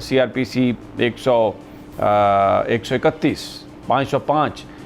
CRPC 131, 505,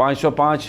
505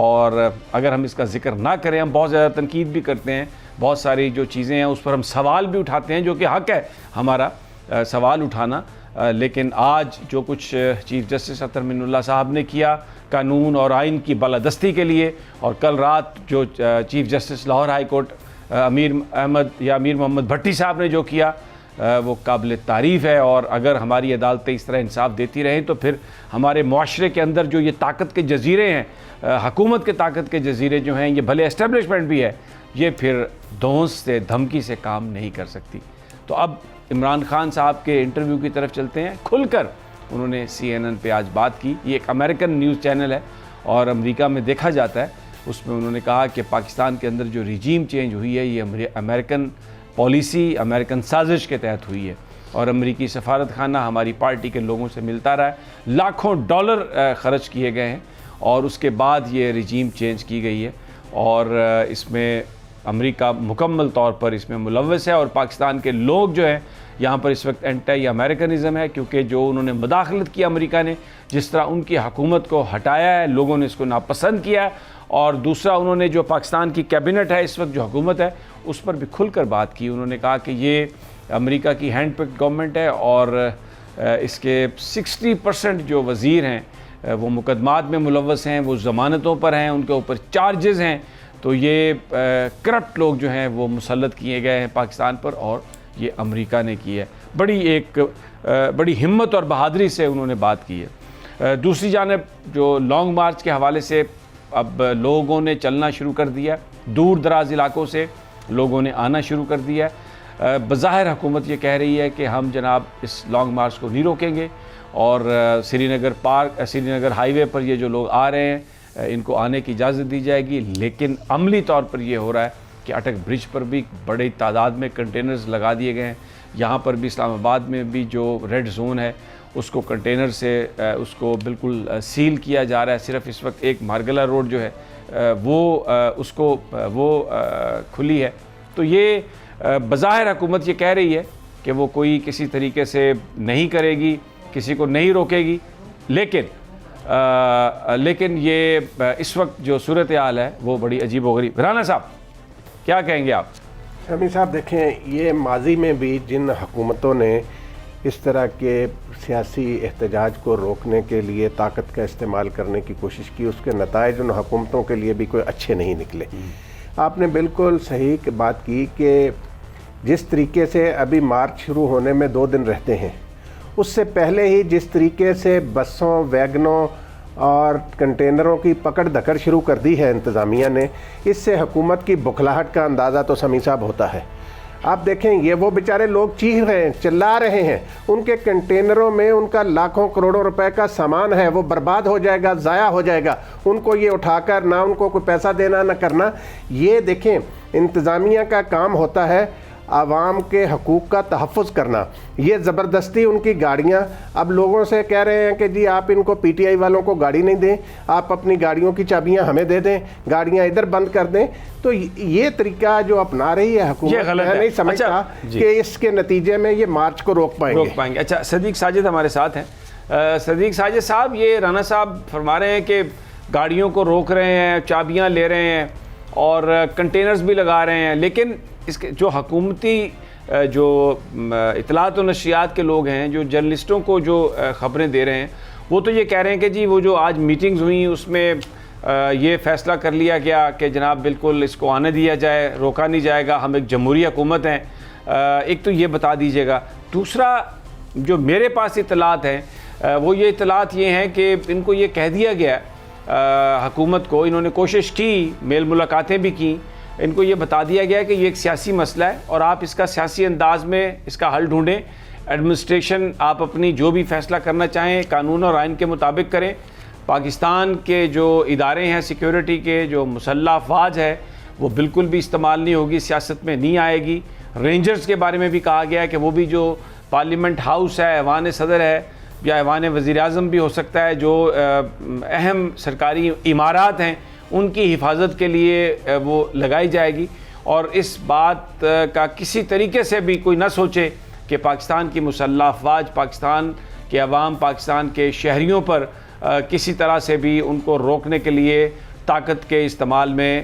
اور اگر ہم اس کا ذکر نہ کریں، ہم بہت زیادہ تنقید بھی کرتے ہیں، بہت ساری جو چیزیں ہیں اس پر ہم سوال بھی اٹھاتے ہیں، جو کہ حق ہے ہمارا سوال اٹھانا، لیکن آج جو کچھ چیف جسٹس اطہر من اللہ صاحب نے کیا قانون اور آئین کی بالادستی کے لیے، اور کل رات جو chief justice Lahore high court Ameer Muhammad Bhatti sahib نے جو کیا، وہ قابل تعریف ہے۔ اور اگر ہماری عدالتیں اس طرح انصاف دیتی رہیں تو پھر ہمارے معاشرے کے اندر جو یہ طاقت کے جزیرے ہیں، حکومت کے طاقت کے جزیرے جو ہیں، یہ بھلے اسٹیبلشمنٹ بھی ہے، یہ پھر دھونس سے دھمکی سے کام نہیں کر سکتی۔ تو اب عمران خان صاحب کے انٹرویو کی طرف چلتے ہیں۔ کھل کر انہوں نے CNN پہ آج بات کی، یہ ایک امریکن نیوز چینل ہے اور امریکہ میں دیکھا جاتا ہے۔ اس میں انہوں نے کہا کہ پاکستان کے اندر جو ریجیم چینج ہوئی ہے، یہ امریکن پالیسی، امریکن سازش کے تحت ہوئی ہے، اور امریکی سفارت خانہ ہماری پارٹی کے لوگوں سے ملتا رہا ہے، لاکھوں ڈالر خرچ کیے گئے ہیں، اور اس کے بعد یہ ریجیم چینج کی گئی ہے، اور اس میں امریکہ مکمل طور پر اس میں ملوث ہے، اور پاکستان کے لوگ جو ہیں یہاں پر اس وقت اینٹی امریکنزم ہے، کیونکہ جو انہوں نے مداخلت کی امریکہ نے، جس طرح ان کی حکومت کو ہٹایا ہے، لوگوں نے اس کو ناپسند کیا ہے، اور دوسرا انہوں نے جو پاکستان کی کیبنٹ ہے اس وقت جو حکومت ہے اس پر بھی کھل کر بات کی۔ انہوں نے کہا کہ یہ امریکہ کی ہینڈ پکڈ گورنمنٹ ہے، اور اس کے 60% جو وزیر ہیں وہ مقدمات میں ملوث ہیں، وہ ضمانتوں پر ہیں، ان کے اوپر چارجز ہیں، تو یہ کرپٹ لوگ جو ہیں وہ مسلط کیے گئے ہیں پاکستان پر، اور یہ امریکہ نے کی ہے۔ بڑی ہمت اور بہادری سے انہوں نے بات کی ہے۔ دوسری جانب جو لانگ مارچ کے حوالے سے اب لوگوں نے چلنا شروع کر دیا، دور دراز علاقوں سے لوگوں نے آنا شروع کر دیا ہے۔ بظاہر حکومت یہ کہہ رہی ہے کہ ہم جناب اس لانگ مارچ کو نہیں روکیں گے، اور سری نگر ہائی وے پر یہ جو لوگ آ رہے ہیں ان کو آنے کی اجازت دی جائے گی، لیکن عملی طور پر یہ ہو رہا ہے کہ اٹک برج پر بھی بڑی تعداد میں کنٹینرز لگا دیے گئے ہیں۔ یہاں پر بھی اسلام آباد میں بھی جو ریڈ زون ہے اس کو کنٹینر سے اس کو بالکل سیل کیا جا رہا ہے۔ صرف اس وقت ایک مارگلہ روڈ جو ہے وہ کھلی ہے۔ تو یہ بظاہر حکومت یہ کہہ رہی ہے کہ وہ کوئی کسی طریقے سے نہیں کرے گی، کسی کو نہیں روکے گی، لیکن یہ اس وقت جو صورتحال ہے وہ بڑی عجیب و غریب۔ رانا صاحب کیا کہیں گے آپ؟ شمی صاحب دیکھیں، یہ ماضی میں بھی جن حکومتوں نے اس طرح کے سیاسی احتجاج کو روکنے کے لیے طاقت کا استعمال کرنے کی کوشش کی، اس کے نتائج ان حکومتوں کے لیے بھی کوئی اچھے نہیں نکلے۔ آپ نے بالکل صحیح بات کی کہ جس طریقے سے ابھی مارچ شروع ہونے میں 2 دن رہتے ہیں، اس سے پہلے ہی جس طریقے سے بسوں، ویگنوں اور کنٹینروں کی پکڑ دھکڑ شروع کر دی ہے انتظامیہ نے، اس سے حکومت کی بخلاہٹ کا اندازہ تو سمیع صاحب ہوتا ہے۔ آپ دیکھیں، یہ وہ بیچارے لوگ چیخ رہے ہیں، چلا رہے ہیں، ان کے کنٹینروں میں ان کا لاکھوں کروڑوں روپے کا سامان ہے، وہ برباد ہو جائے گا، ضائع ہو جائے گا، ان کو یہ اٹھا کر نہ ان کو کوئی پیسہ دینا نہ کرنا۔ یہ دیکھیں، انتظامیہ کا کام ہوتا ہے عوام کے حقوق کا تحفظ کرنا۔ یہ زبردستی ان کی گاڑیاں اب لوگوں سے کہہ رہے ہیں کہ جی آپ ان کو پی ٹی آئی والوں کو گاڑی نہیں دیں، آپ اپنی گاڑیوں کی چابیاں ہمیں دے دیں، گاڑیاں ادھر بند کر دیں۔ تو یہ طریقہ جو اپنا رہی ہے حکومت، میں نہیں سمجھتا کہ اس کے نتیجے میں یہ مارچ کو روک پائیں گے۔ اچھا، صدیق ساجد ہمارے ساتھ ہیں۔ صدیق ساجد صاحب، یہ رانا صاحب فرما رہے ہیں کہ گاڑیوں کو روک رہے ہیں، چابیاں لے رہے ہیں اور کنٹینرز بھی لگا رہے ہیں، لیکن اس کے جو حکومتی جو اطلاعات و نشریات کے لوگ ہیں، جو جرنلسٹوں کو جو خبریں دے رہے ہیں، وہ تو یہ کہہ رہے ہیں کہ جی وہ جو آج میٹنگز ہوئیں اس میں یہ فیصلہ کر لیا گیا کہ جناب بالکل اس کو آنے دیا جائے، روکا نہیں جائے گا، ہم ایک جمہوری حکومت ہیں۔ ایک تو یہ بتا دیجیے گا۔ دوسرا جو میرے پاس اطلاعات ہیں وہ یہ اطلاعات یہ ہیں کہ ان کو یہ کہہ دیا گیا حکومت کو، انہوں نے کوشش کی، میل ملاقاتیں بھی کی، ان کو یہ بتا دیا گیا کہ یہ ایک سیاسی مسئلہ ہے اور آپ اس کا سیاسی انداز میں اس کا حل ڈھونڈیں، ایڈمنسٹریشن آپ اپنی جو بھی فیصلہ کرنا چاہیں قانون اور آئین کے مطابق کریں۔ پاکستان کے جو ادارے ہیں سیکیورٹی کے، جو مسلح افواج ہے، وہ بالکل بھی استعمال نہیں ہوگی، سیاست میں نہیں آئے گی۔ رینجرز کے بارے میں بھی کہا گیا ہے کہ وہ بھی جو پارلیمنٹ ہاؤس ہے، ایوان صدر ہے یا ایوان وزیر اعظم بھی ہو سکتا ہے، جو اہم سرکاری عمارات ہیں ان کی حفاظت کے لیے وہ لگائی جائے گی، اور اس بات کا کسی طریقے سے بھی کوئی نہ سوچے کہ پاکستان کی مسلح افواج پاکستان کے عوام، پاکستان کے شہریوں پر کسی طرح سے بھی ان کو روکنے کے لیے طاقت کے استعمال میں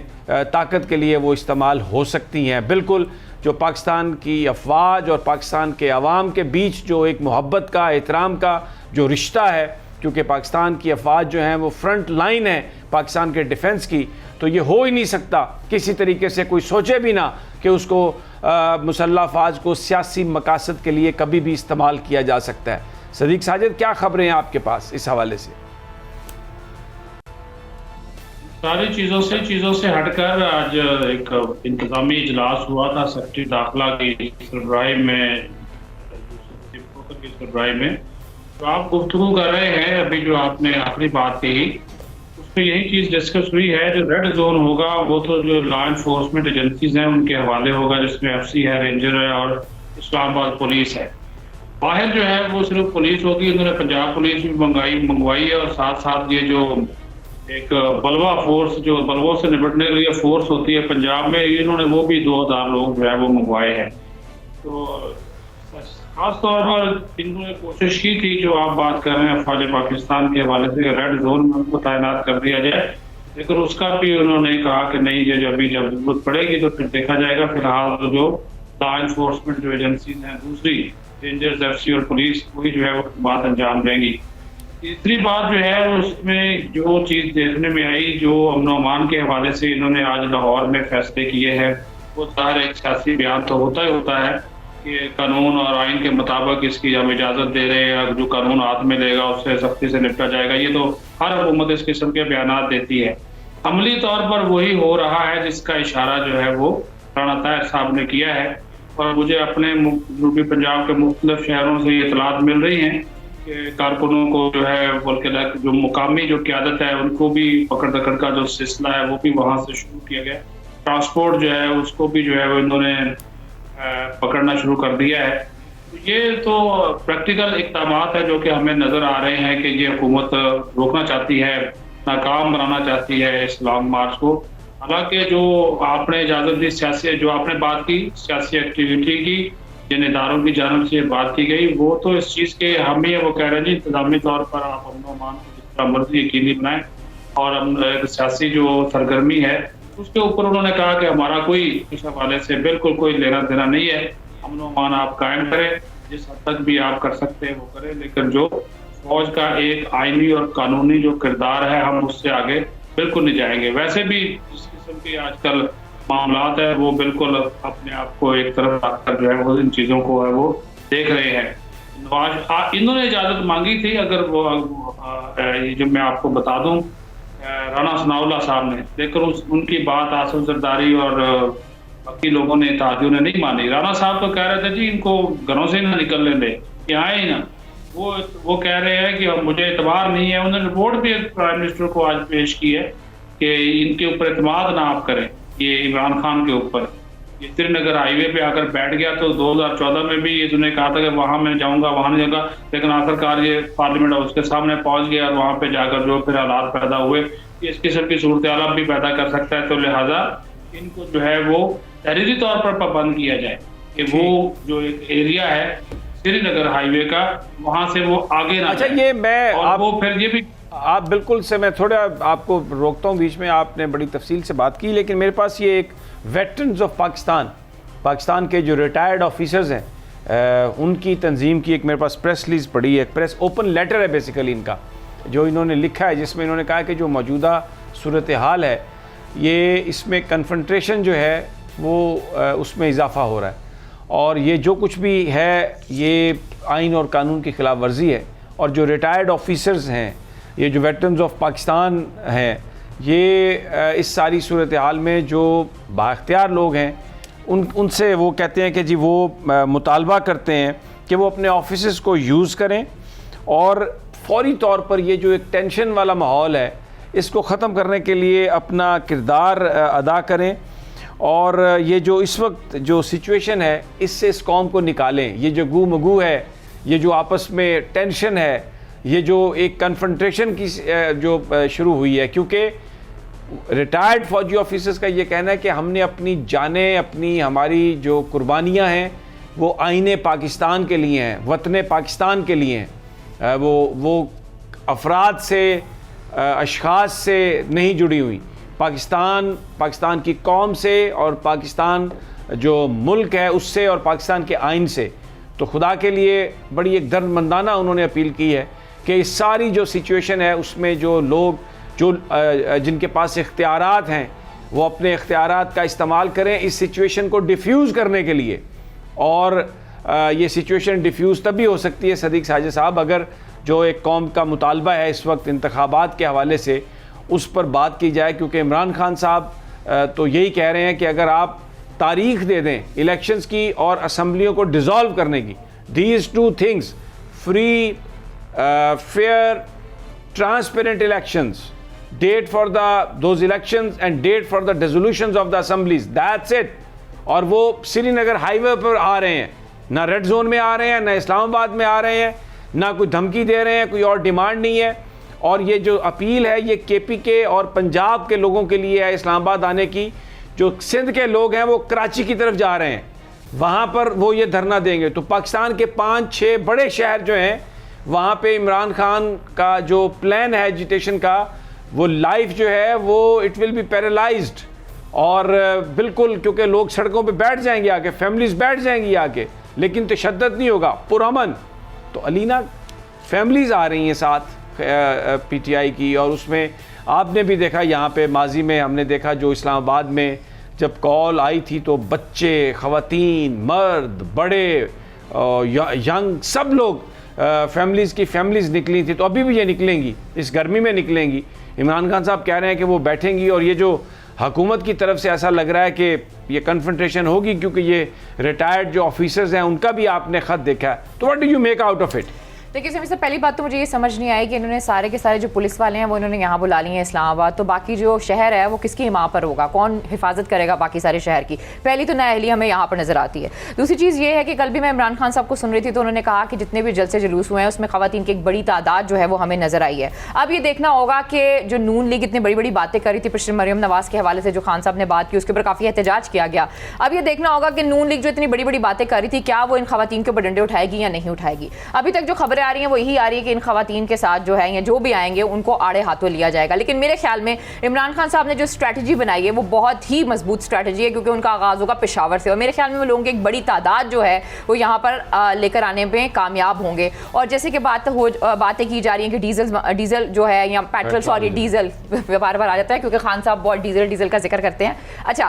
طاقت کے لیے وہ استعمال ہو سکتی ہیں۔ بالکل جو پاکستان کی افواج اور پاکستان کے عوام کے بیچ جو ایک محبت کا، احترام کا جو رشتہ ہے، کیونکہ پاکستان کی افواج جو ہیں وہ فرنٹ لائن ہے پاکستان کے ڈیفنس کی، تو یہ ہو ہی نہیں سکتا کسی طریقے سے، کوئی سوچے بھی نہ کہ اس کو مسلح افواج کو سیاسی مقاصد کے لیے کبھی بھی استعمال کیا جا سکتا ہے۔ صدیق ساجد، کیا خبریں ہیں آپ کے پاس اس حوالے سے؟ ساری چیزوں سے ہٹ کر آج ایک انتظامی اجلاس ہوا تھا سیکرٹری داخلہ کی سربراہی میں، تو آپ گفتگو کر رہے ہیں، ابھی جو آپ نے آخری بات کہی اس میں یہی چیز ڈسکس ہوئی ہے۔ جو ریڈ زون ہوگا وہ تو جو لا انفورسمنٹ ایجنسیز ہیں ان کے حوالے ہوگا، جس میں ایف سی ہے، رینجر ہے اور اسلام آباد پولیس ہے۔ باہر جو ہے وہ صرف پولیس ہوگی، انہوں نے پنجاب پولیس بھی منگوائی ہے، اور ساتھ ساتھ یہ جو ایک بلوا فورس جو بلووں سے نپٹنے کے لیے فورس ہوتی ہے پنجاب میں، انہوں نے وہ بھی 2000 لوگ جو ہے وہ منگوائے ہیں۔ تو خاص طور پر انہوں نے کوشش کی تھی، جو آپ بات کر رہے ہیں افواج پاکستان کے حوالے سے، کہ ریڈ زون میں ان کو تعینات کر دیا جائے، لیکن اس کا بھی انہوں نے کہا کہ نہیں، یہ ابھی جب ضرورت پڑے گی تو پھر دیکھا جائے گا، فی الحال جو لا انفورسمنٹ جو ایجنسیز ہیں دوسری رینجرز، ایف سی اور پولیس، وہی جو ہے وہ بات انجام دیں گی۔ تیسری بات جو ہے اس میں جو چیز دیکھنے میں آئی، جو امن و امان کے حوالے سے انہوں نے آج لاہور میں فیصلے کیے ہیں، وہ ظاہر ایک سیاسی بیان تو ہوتا ہے کہ قانون اور آئین کے مطابق اس کی ہم اجازت دے رہے ہیں، جو قانون ہاتھ میں لے گا اس سے سختی سے نپٹا جائے گا۔ یہ تو ہر حکومت اس قسم کے بیانات دیتی ہے، عملی طور پر وہی ہو رہا ہے جس کا اشارہ جو ہے وہ رانا طاہر صاحب نے کیا ہے۔ اور مجھے اپنے جنوبی پنجاب کے مختلف شہروں سے یہ اطلاعات مل رہی ہیں کہ کارکنوں کو جو ہے بلکہ جو مقامی جو قیادت ہے ان کو بھی پکڑ دکڑ کا جو سلسلہ ہے وہ بھی وہاں سے شروع کیا گیا۔ ٹرانسپورٹ جو ہے اس کو بھی جو ہے وہ انہوں نے پکڑنا شروع کر دیا ہے۔ یہ تو پریکٹیکل اقدامات ہے جو کہ ہمیں نظر آ رہے ہیں کہ یہ حکومت روکنا چاہتی ہے، ناکام بنانا چاہتی ہے اس لانگ مارچ کو۔ حالانکہ جو آپ نے اجازت دی سیاسی، جو آپ نے بات کی سیاسی ایکٹیویٹی کی، جن اداروں کی جانب سے بات کی گئی، وہ تو اس چیز کے ہم ہی وہ کہہ رہے ہیں جی انتظامی طور پر آپ امن و امان کو جس طرح مرضی یقینی بنائیں، اور سیاسی جو سرگرمی ہے اس کے اوپر انہوں نے کہا کہ ہمارا کوئی اس حوالے سے بالکل کوئی لینا دینا نہیں ہے، امن و امان آپ قائم کریں، جس حد تک بھی آپ کر سکتے ہیں وہ کریں، لیکن جو فوج کا ایک آئینی اور قانونی جو کردار ہے ہم اس سے آگے بالکل نہیں جائیں گے۔ ویسے بھی جس قسم کے آج کل معاملات ہیں وہ بالکل اپنے آپ کو ایک طرف رکھ کر جو ہے وہ ان چیزوں کو ہے وہ دیکھ رہے ہیں۔ انہوں نے اجازت مانگی تھی، اگر وہ جو میں آپ کو بتا دوں رانا ثناء اللہ صاحب نے، لیکن ان کی بات آصف زرداری اور باقی لوگوں نے اتحادیوں نے نہیں مانی۔ رانا صاحب تو کہہ رہے تھے جی ان کو گھروں سے ہی نہ نکلنے دیں، کہ آئے ہی نہ۔ وہ کہہ رہے ہیں کہ مجھے اعتبار نہیں ہے۔ انہوں نے رپورٹ بھی پرائم منسٹر کو آج پیش کی ہے کہ ان کے اوپر اعتماد نہ آپ کریں، یہ عمران خان کے اوپر۔ یہ سری نگر ہائی وے پہ آ کر بیٹھ گیا، تو 2014 میں بھی یہ نے کہا تھا کہ وہاں میں جاؤں گا، وہاں نہیں جاؤں گا، لیکن آخرکار یہ پارلیمنٹ ہاؤس کے سامنے پہنچ گیا، اور وہاں پہ جا کر جو پھر حالات پیدا ہوئے، اس قسم کی صورتحال بھی پیدا کر سکتا ہے۔ تو لہٰذا ان کو جو ہے وہ تحریری طور پر پابند کیا جائے کہ وہ جو ایک ایریا ہے سری نگر ہائی وے کا، وہاں سے وہ آگے نہ اچھا، یہ میں وہ پھر یہ بھی آپ بالکل سے میں تھوڑا آپ کو روکتا ہوں بیچ میں، آپ نے بڑی تفصیل سے بات کی، لیکن میرے پاس یہ ایک ویٹرنز آف پاکستان کے جو ریٹائرڈ آفیسرز ہیں ان کی تنظیم کی ایک میرے پاس پریس ریلیز پڑی ہے، پریس اوپن لیٹر ہے بیسیکلی ان کا، جو انہوں نے لکھا ہے، جس میں انہوں نے کہا کہ جو موجودہ صورتحال ہے یہ اس میں کنفرنٹریشن جو ہے وہ اس میں اضافہ ہو رہا ہے، اور یہ جو کچھ بھی ہے یہ آئین اور قانون کی خلاف ورزی ہے، اور جو ریٹائرڈ آفیسرز ہیں، یہ جو ویٹرنز آف پاکستان ہیں، یہ اس ساری صورتحال میں جو بااختیار لوگ ہیں ان سے وہ کہتے ہیں کہ جی وہ مطالبہ کرتے ہیں کہ وہ اپنے آفیسز کو یوز کریں، اور فوری طور پر یہ جو ایک ٹینشن والا ماحول ہے اس کو ختم کرنے کے لیے اپنا کردار ادا کریں، اور یہ جو اس وقت جو سچویشن ہے اس سے اس قوم کو نکالیں۔ یہ جو گو مگو ہے، یہ جو آپس میں ٹینشن ہے، یہ جو ایک کنفرنٹریشن کی جو شروع ہوئی ہے، کیونکہ ریٹائرڈ فوجی آفیسرز کا یہ کہنا ہے کہ ہم نے اپنی جانیں، اپنی ہماری جو قربانیاں ہیں وہ آئین پاکستان کے لیے ہیں، وطن پاکستان کے لیے ہیں، وہ افراد سے اشخاص سے نہیں جڑی ہوئی، پاکستان کی قوم سے اور پاکستان جو ملک ہے اس سے اور پاکستان کے آئین سے. تو خدا کے لیے بڑی ایک دردمندانہ انہوں نے اپیل کی ہے کہ اس ساری جو سچویشن ہے اس میں جو لوگ جن کے پاس اختیارات ہیں وہ اپنے اختیارات کا استعمال کریں اس سچویشن کو ڈیفیوز کرنے کے لیے. اور یہ سچویشن ڈیفیوز تب بھی ہو سکتی ہے صدیق ساجد صاحب اگر جو ایک قوم کا مطالبہ ہے اس وقت انتخابات کے حوالے سے اس پر بات کی جائے، کیونکہ عمران خان صاحب تو یہی کہہ رہے ہیں کہ اگر آپ تاریخ دے دیں الیکشنز کی اور اسمبلیوں کو ڈیزالو کرنے کی، these two things, free fair transparent elections, date for those elections and date for the dissolutions of the assemblies, that's it. اور وہ سری نگر ہائی وے پر آ رہے ہیں، نہ ریڈ زون میں آ رہے ہیں، نہ اسلام آباد میں آ رہے ہیں، نہ کوئی دھمکی دے رہے ہیں، کوئی اور ڈیمانڈ نہیں ہے. اور یہ جو اپیل ہے یہ کے پی کے اور پنجاب کے لوگوں کے لیے ہے اسلام آباد آنے کی. جو سندھ کے لوگ ہیں وہ کراچی کی طرف جا رہے ہیں، وہاں پر وہ یہ دھرنا دیں گے. تو پاکستان کے 5-6 بڑے شہر جو ہیں وہاں پہ عمران خان کا جو پلان ہے ایجیٹیشن کا، وہ لائف جو ہے وہ اٹ ول بی پیرالائزڈ. اور بالکل کیونکہ لوگ سڑکوں پہ بیٹھ جائیں گے آگے، فیملیز بیٹھ جائیں گی آگے، لیکن تشدد نہیں ہوگا، پرامن. تو علینا فیملیز آ رہی ہیں ساتھ پی ٹی آئی کی، اور اس میں آپ نے بھی دیکھا یہاں پہ ماضی میں ہم نے دیکھا جو اسلام آباد میں جب کال آئی تھی تو بچے، خواتین، مرد، بڑے، ینگ، سب لوگ فیملیز نکلی تھی. تو ابھی بھی یہ نکلیں گی، اس گرمی میں نکلیں گی. عمران خان صاحب کہہ رہے ہیں کہ وہ بیٹھیں گی، اور یہ جو حکومت کی طرف سے ایسا لگ رہا ہے کہ یہ کنفرنٹیشن ہوگی کیونکہ یہ ریٹائرڈ جو آفیسرز ہیں ان کا بھی آپ نے خط دیکھا ہے. تو what do you make out of it? دیکھیے سر، پہلی بات تو مجھے یہ سمجھ نہیں آئی کہ انہوں نے سارے کے سارے جو پولیس والے ہیں وہ انہوں نے یہاں بلا لی ہیں اسلام آباد، تو باقی جو شہر ہے وہ کس کی حمایت پر ہوگا؟ کون حفاظت کرے گا باقی سارے شہر کی؟ پہلی تو نااہلی ہمیں یہاں پر نظر آتی ہے. دوسری چیز یہ ہے کہ کل بھی میں عمران خان صاحب کو سن رہی تھی تو انہوں نے کہا کہ جتنے بھی جلسے جلوس ہوئے ہیں اس میں خواتین کی ایک بڑی تعداد جو ہے وہ ہمیں نظر آئی ہے. اب یہ دیکھنا ہوگا کہ جو نون لیگ اتنی بڑی بڑی باتیں کر رہی تھی پرسٹر مریم نواز کے حوالے سے، جو خان صاحب نے بات کی اس کے اوپر کافی احتجاج کیا گیا. اب یہ دیکھنا ہوگا کہ نون لیگ جو اتنی بڑی بڑی باتیں کر رہی تھی کیا وہ ان خواتین کے اوپر ڈنڈے اٹھائے گی یا نہیں اٹھائے گی. ابھی تک جو خبریں آ رہی ہیں وہ یہی آ رہی ہے کہ ان خواتین کے ساتھ جو ہے یا جو بھی آئیں گے ان کو آڑے ہاتھوں لیا جائے گا. لیکن میرے خیال میں عمران خان صاحب نے جو اسٹریٹجی بنائی ہے وہ بہت ہی مضبوط اسٹریٹجی ہے، کیونکہ ان کا آغاز ہوگا پشاور سے، اور میرے خیال میں وہ لوگوں کی ایک بڑی تعداد جو ہے وہ یہاں پر لے کر آنے میں کامیاب ہوں گے. اور جیسے کہ باتیں کی جا رہی ہیں کہ ڈیزل جو ہے یا پیٹرول، ڈیزل بار بار آ جاتا ہے کیونکہ خان صاحب بہت ڈیزل کا ذکر کرتے ہیں. اچھا،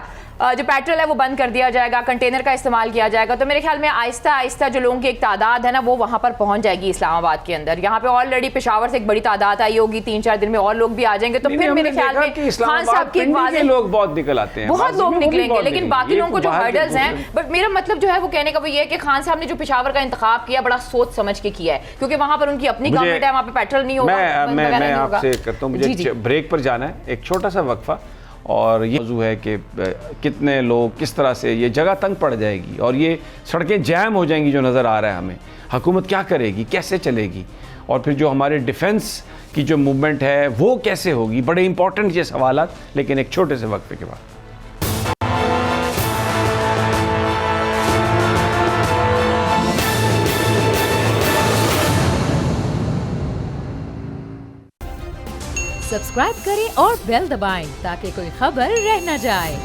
جو پیٹرول ہے وہ بند کر دیا جائے گا، کنٹینر کا استعمال کیا جائے گا. تو میرے خیال میں آہستہ آہستہ جو لوگوں کی ایک تعداد ہے نا وہ وہاں پر پہنچ جائے گی اسلام آباد کے اندر. یہاں پہ آلریڈی پشاور سے ایک بڑی تعداد آئی ہوگی، 3-4 دن میں اور لوگ بھی آ جائیں گے. تو پھر میرے خیال میں خان صاحب کی واضح لوگ بہت نکل آتے ہیں، بہت لوگ نکلیں گے، لیکن باقی لوگوں کو جو ہرڈلز ہیں. بٹ میرا مطلب جو ہے وہ کہنے کا وہ یہ ہے کہ خان صاحب نے جو پشاور کا انتخاب کیا بڑا سوچ سمجھ کے کیا ہے، کیونکہ وہاں پر ان کی اپنی گورنمنٹ ہے، وہاں پہ پیٹرول نہیں ہوگا. میں آپ سے کرتا ہوں، مجھے بریک پر جانا ہے، ایک چھوٹا سا وقفہ. اور یہ موضوع ہے کہ کتنے لوگ کس طرح سے یہ جگہ تنگ پڑ جائے گی اور یہ سڑکیں جیم ہو جائیں گی جو نظر آ رہا ہے ہمیں. حکومت کیا کرے گی، کیسے چلے گی، اور پھر جو ہمارے ڈیفنس کی جو موومنٹ ہے وہ کیسے ہوگی. بڑے امپورٹنٹ یہ سوالات، لیکن ایک چھوٹے سے وقفے کے بعد. سبسکرائب کریں اور بیل دبائیں تاکہ کوئی خبر رہ نہ جائے.